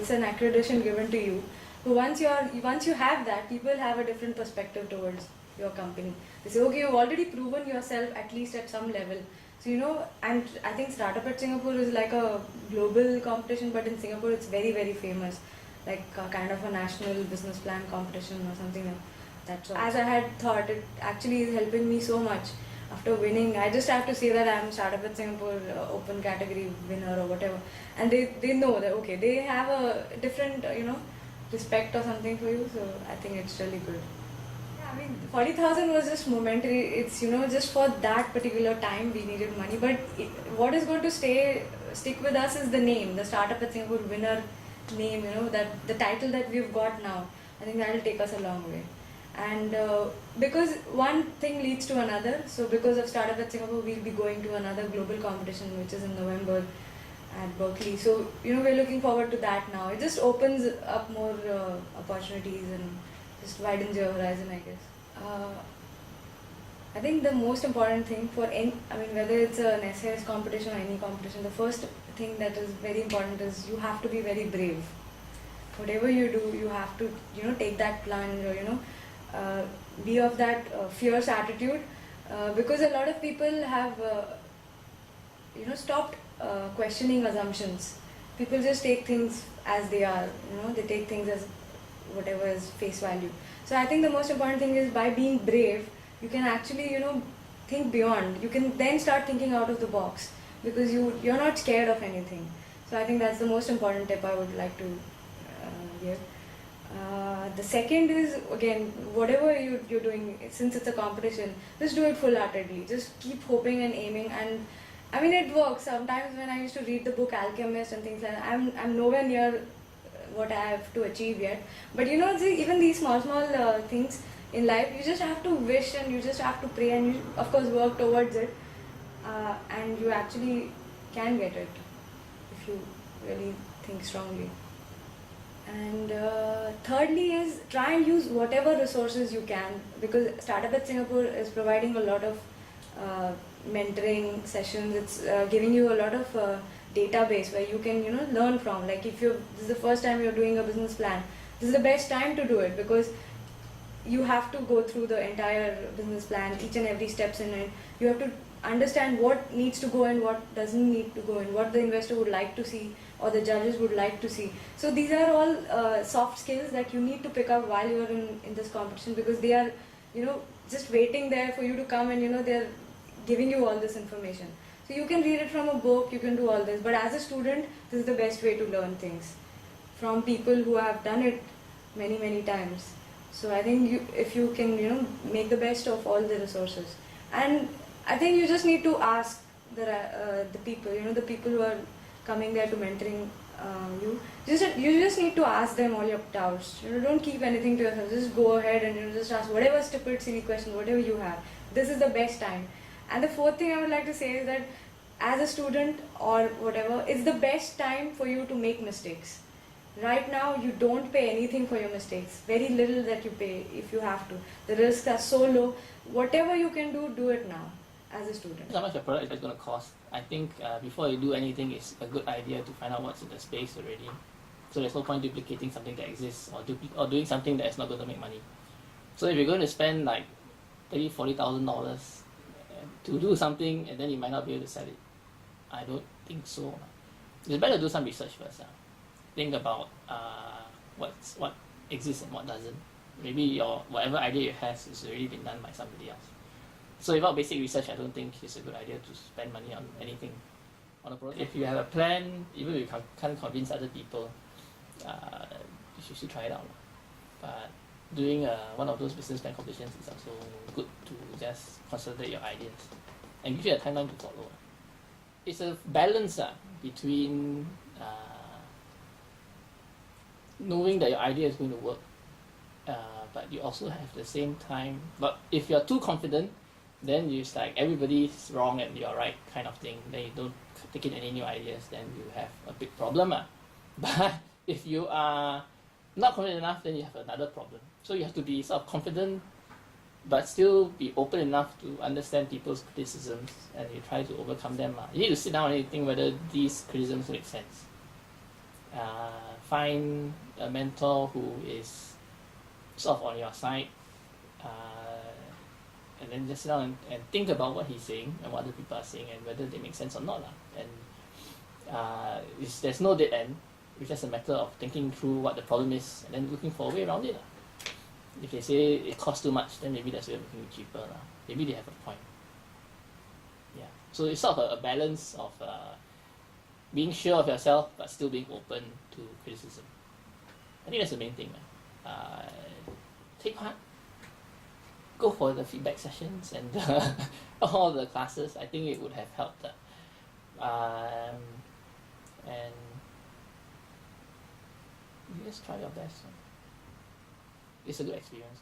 it's an accreditation given to you. So once you have that, people have a different perspective towards your company. They say, okay, you've already proven yourself at least at some level. So and I think Startup at Singapore is like a global competition, but in Singapore it's very, very famous, like kind of a national business plan competition or something like that. So as I had thought, it actually is helping me so much. After winning, I just have to say that I'm Startup at Singapore open category winner or whatever, and they know that okay, they have a different respect or something for you. So I think it's really good. I mean, 40,000 was just momentary. It's just for that particular time we needed money. But what is going to stick with us is the name, the Startup at Singapore winner name. That the title that we've got now. I think that will take us a long way. And because one thing leads to another. So because of Startup at Singapore, we'll be going to another global competition, which is in November at Berkeley. So we're looking forward to that now. It just opens up more opportunities and just widens your horizon, I guess. I think the most important thing for whether it's an SAS competition or any competition, the first thing that is very important is you have to be very brave. Whatever you do, you have to, take that plunge or, be of that fierce attitude, because a lot of people have, stopped questioning assumptions. People just take things as they are, they take things as whatever is face value. So I think the most important thing is by being brave, you can actually, think beyond. You can then start thinking out of the box because you're not scared of anything. So I think that's the most important tip I would like to give. The second is, again, whatever you're doing, since it's a competition, just do it full-heartedly. Just keep hoping and aiming, and I mean it works. Sometimes when I used to read the book Alchemist and things like that, I'm nowhere near what I have to achieve yet. But even these small things in life, you just have to wish and you just have to pray and you of course work towards it, and you actually can get it if you really think strongly. And thirdly is try and use whatever resources you can, because Startup at Singapore is providing a lot of mentoring sessions. It's giving you a lot of database where you can learn from. Like if this is the first time you're doing a business plan, this is the best time to do it, because you have to go through the entire business plan, each and every steps in it. You have to understand what needs to go in, what doesn't need to go in, what the investor would like to see or the judges would like to see. So these are all soft skills that you need to pick up while you're in this competition, because they are just waiting there for you to come, and they're giving you all this information. So you can read it from a book, you can do all this, but as a student, this is the best way to learn things from people who have done it many times. So I think if you can make the best of all the resources, and I think you just need to ask the people, the people who are coming there to mentoring you. You just need to ask them all your doubts. Don't keep anything to yourself. Just go ahead and just ask whatever stupid, silly question, whatever you have. This is the best time. And the fourth thing I would like to say is that as a student or whatever, it's the best time for you to make mistakes. Right now, you don't pay anything for your mistakes. Very little that you pay if you have to. The risks are so low. Whatever you can do it now as a student. How much your product is going to cost? I think before you do anything, it's a good idea to find out what's in the space already. So there's no point duplicating something that exists or doing something that is not going to make money. So if you're going to spend like $30,000-$40,000 to do something and then you might not be able to sell it, I don't think so. It's better to do some research first. Think about what exists and what doesn't. Maybe your whatever idea you have is already been done by somebody else. So without basic research, I don't think it's a good idea to spend money on anything on a product. If you have a plan, even if you can't convince other people, you should try it out. But doing one of those business plan competitions is also good to just consolidate your ideas and give you a timeline to follow. It's a balance between knowing that your idea is going to work, but you also have the same time. But if you're too confident, then it's like everybody's wrong and you're right kind of thing. Then you don't take in any new ideas, then you have a big problem. But if you are not confident enough, then you have another problem. So you have to be sort of confident, but still be open enough to understand people's criticisms, and you try to overcome them. You need to sit down and think whether these criticisms make sense. find a mentor who is sort of on your side, and then just sit down and think about what he's saying and what other people are saying and whether they make sense or not lah. And there's no dead end. It's just a matter of thinking through what the problem is and then looking for a way around it lah. If they say it costs too much, then maybe that's way of making it cheaper lah. Maybe they have a point. Yeah. So it's sort of a balance of being sure of yourself but still being open to criticism. I think that's the main thing, man. Take part. Go for the feedback sessions and all the classes. I think it would have helped. And you just try your best. It's a good experience.